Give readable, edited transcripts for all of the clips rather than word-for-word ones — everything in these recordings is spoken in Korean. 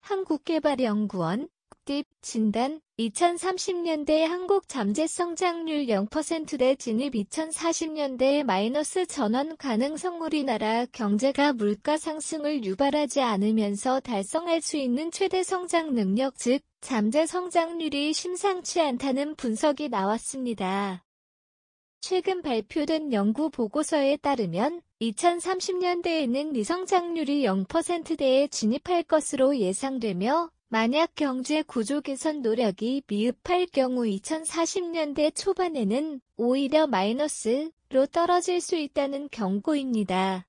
한국개발연구원 딥 진단 2030년대 한국 잠재 성장률 0%대 진입 2040년대에 마이너스 전환 가능성 우리나라 경제가 물가 상승을 유발하지 않으면서 달성할 수 있는 최대 성장 능력 즉 잠재 성장률이 심상치 않다는 분석이 나왔습니다. 최근 발표된 연구 보고서에 따르면 2030년대에는 미성장률이 0%대에 진입할 것으로 예상되며 만약 경제 구조 개선 노력이 미흡할 경우 2040년대 초반에는 오히려 마이너스로 떨어질 수 있다는 경고입니다.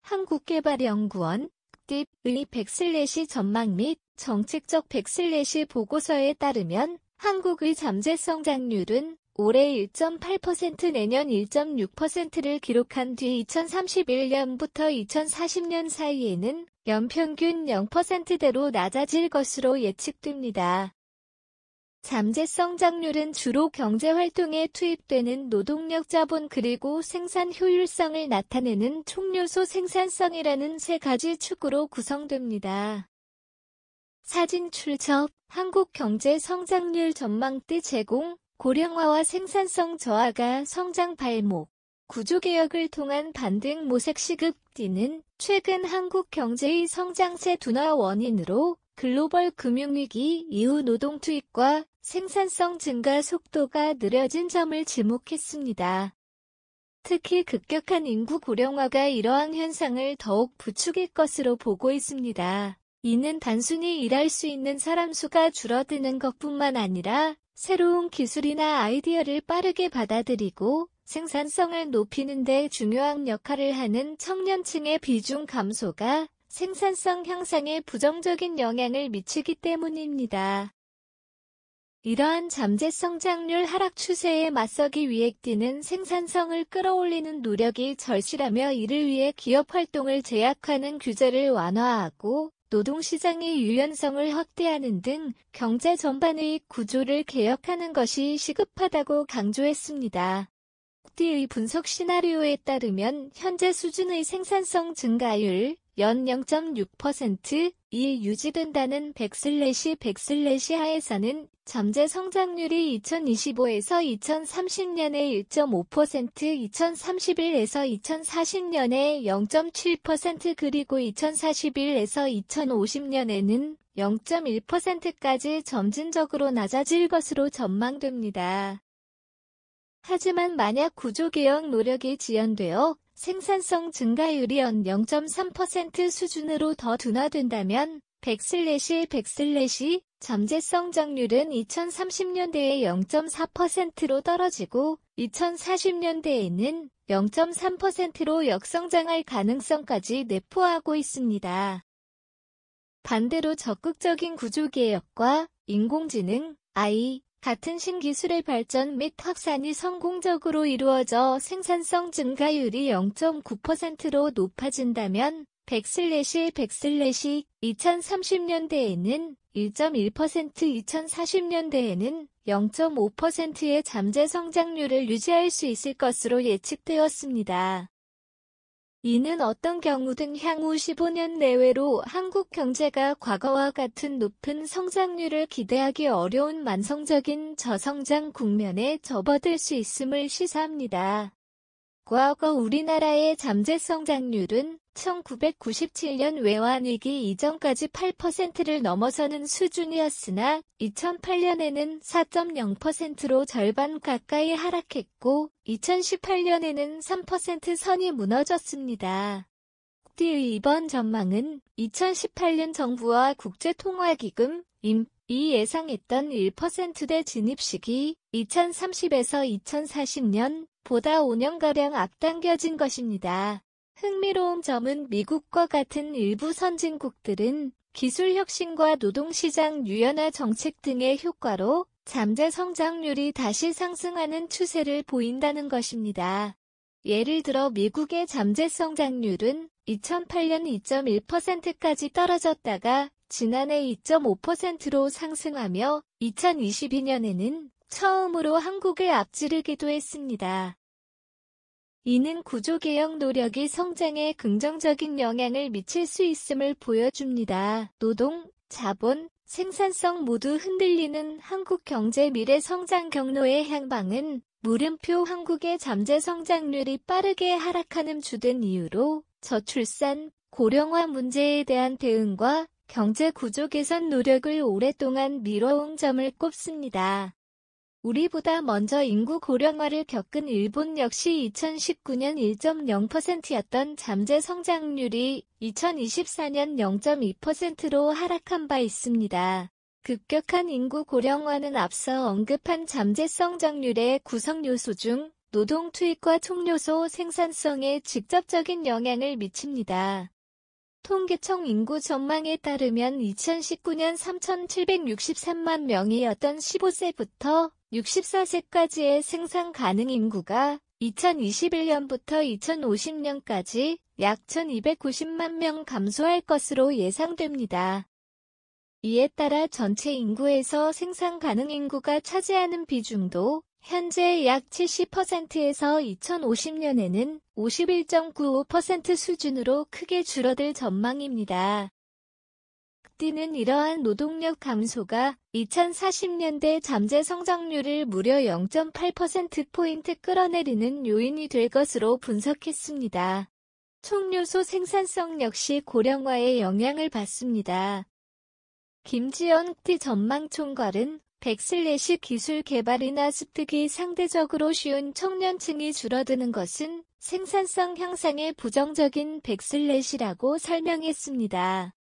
한국개발연구원 딥의 백슬래시 전망 및 정책적 백슬래시 보고서에 따르면 한국의 잠재 성장률은 올해 1.8% 내년 1.6%를 기록한 뒤 2031년부터 2040년 사이에는 연평균 0%대로 낮아질 것으로 예측됩니다. 잠재 성장률은 주로 경제활동에 투입되는 노동력 자본 그리고 생산 효율성을 나타내는 총요소 생산성이라는 세 가지 축으로 구성됩니다. 사진 출처 한국 경제 성장률 전망대 제공 고령화와 생산성 저하가 성장 발목 구조개혁을 통한 반등 모색 시급 D는 최근 한국 경제의 성장세 둔화 원인으로 글로벌 금융위기 이후 노동 투입과 생산성 증가 속도가 느려진 점을 지목했습니다. 특히 급격한 인구 고령화가 이러한 현상을 더욱 부추길 것으로 보고 있습니다. 이는 단순히 일할 수 있는 사람 수가 줄어드는 것뿐만 아니라 새로운 기술이나 아이디어를 빠르게 받아들이고 생산성을 높이는 데 중요한 역할을 하는 청년층의 비중 감소가 생산성 향상에 부정적인 영향을 미치기 때문입니다. 이러한 잠재 성장률 하락 추세에 맞서기 위해 D는 생산성을 끌어올리는 노력이 절실하며 이를 위해 기업 활동을 제약하는 규제를 완화하고 노동시장의 유연성을 확대하는 등 경제 전반의 구조를 개혁하는 것이 시급하다고 강조했습니다. D의 분석 시나리오에 따르면 현재 수준의 생산성 증가율 연 0.6%이 유지된다는 백슬래시 하에서는 잠재 성장률이 2025에서 2030년에 1.5%, 2031에서 2040년에 0.7% 그리고 2041에서 2050년에는 0.1%까지 점진적으로 낮아질 것으로 전망됩니다. 하지만 만약 구조개혁 노력이 지연되어 생산성 증가율이 연 0.3% 수준으로 더 둔화된다면 백슬래시 잠재 성장률은 2030년대에 0.4%로 떨어지고 2040년대에는 0.3%로 역성장할 가능성까지 내포하고 있습니다. 반대로 적극적인 구조개혁과 인공지능, AI 같은 신기술의 발전 및 확산이 성공적으로 이루어져 생산성 증가율이 0.9%로 높아진다면 백슬래시 2030년대에는 1.1%, 2040년대에는 0.5%의 잠재 성장률을 유지할 수 있을 것으로 예측되었습니다. 이는 어떤 경우든 향후 15년 내외로 한국 경제가 과거와 같은 높은 성장률을 기대하기 어려운 만성적인 저성장 국면에 접어들 수 있음을 시사합니다. 과거 우리나라의 잠재 성장률은 1997년 외환위기 이전까지 8%를 넘어서는 수준이었으나 2008년에는 4.0%로 절반 가까이 하락했고 2018년에는 3% 선이 무너졌습니다. D의 이번 전망은 2018년 정부와 국제통화기금, 이 예상했던 1%대 진입 시기 2030에서 2040년 보다 5년가량 앞당겨진 것입니다. 흥미로운 점은 미국과 같은 일부 선진국들은 기술 혁신과 노동시장 유연화 정책 등의 효과로 잠재 성장률이 다시 상승하는 추세를 보인다는 것입니다. 예를 들어 미국의 잠재 성장률은 2008년 2.1%까지 떨어졌다가 지난해 2.5%로 상승하며 2022년에는 처음으로 한국을 앞지르기도 했습니다. 이는 구조개혁 노력이 성장에 긍정적인 영향을 미칠 수 있음을 보여줍니다. 노동, 자본, 생산성 모두 흔들리는 한국 경제 미래 성장 경로의 향방은 물음표 한국의 잠재 성장률이 빠르게 하락하는 주된 이유로 저출산, 고령화 문제에 대한 대응과 경제 구조 개선 노력을 오랫동안 미뤄온 점을 꼽습니다. 우리보다 먼저 인구 고령화를 겪은 일본 역시 2019년 1.0%였던 잠재 성장률이 2024년 0.2%로 하락한 바 있습니다. 급격한 인구 고령화는 앞서 언급한 잠재 성장률의 구성 요소 중 노동 투입과 총요소 생산성에 직접적인 영향을 미칩니다. 통계청 인구 전망에 따르면 2019년 3,763만 명이었던 15세부터 64세까지의 생산 가능 인구가 2021년부터 2050년까지 약 1,290만 명 감소할 것으로 예상됩니다. 이에 따라 전체 인구에서 생산 가능 인구가 차지하는 비중도 현재 약 70%에서 2050년에는 51.95% 수준으로 크게 줄어들 전망입니다. 띠는 이러한 노동력 감소가 2040년대 잠재 성장률을 무려 0.8%포인트 끌어내리는 요인이 될 것으로 분석했습니다. 총요소 생산성 역시 고령화에 영향을 받습니다. 김지연 띠 전망총괄은 백슬래시 기술 개발이나 습득이 상대적으로 쉬운 청년층이 줄어드는 것은 생산성 향상에 부정적인 백슬래시라고 설명했습니다.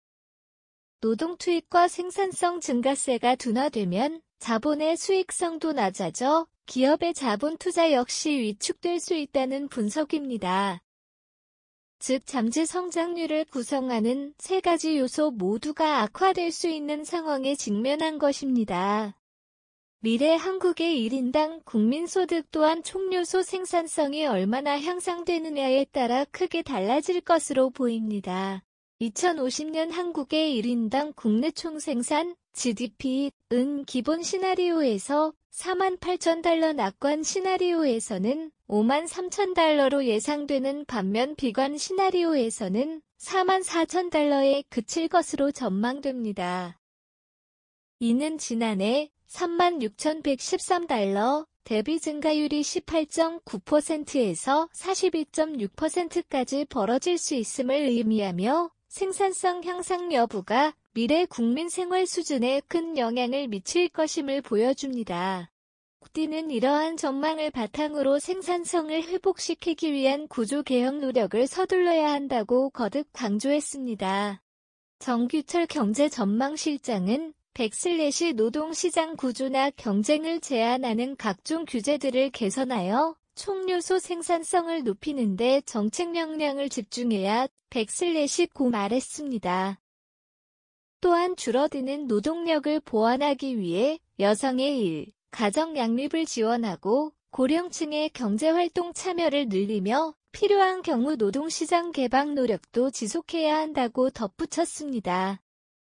노동 투입과 생산성 증가세가 둔화되면 자본의 수익성도 낮아져 기업의 자본 투자 역시 위축될 수 있다는 분석입니다. 즉 잠재 성장률을 구성하는 세 가지 요소 모두가 악화될 수 있는 상황에 직면한 것입니다. 미래 한국의 1인당 국민소득 또한 총요소 생산성이 얼마나 향상되느냐에 따라 크게 달라질 것으로 보입니다. 2050년 한국의 1인당 국내 총생산 GDP은 기본 시나리오에서 48,000달러 낙관 시나리오에서는 53,000달러로 예상되는 반면 비관 시나리오에서는 44,000달러에 그칠 것으로 전망됩니다. 이는 지난해 36,113달러, 대비 증가율이 18.9%에서 42.6%까지 벌어질 수 있음을 의미하며 생산성 향상 여부가 미래 국민 생활 수준에 큰 영향을 미칠 것임을 보여줍니다. 띠는 이러한 전망을 바탕으로 생산성을 회복시키기 위한 구조 개혁 노력을 서둘러야 한다고 거듭 강조했습니다. 정규철 경제전망실장은 백슬래시 노동시장 구조나 경쟁을 제한하는 각종 규제들을 개선하여 총요소 생산성을 높이는 데 정책 역량을 집중해야 백슬래시고 말했습니다. 또한 줄어드는 노동력을 보완하기 위해 여성의 일, 가정 양립을 지원하고 고령층의 경제활동 참여를 늘리며 필요한 경우 노동시장 개방 노력도 지속해야 한다고 덧붙였습니다.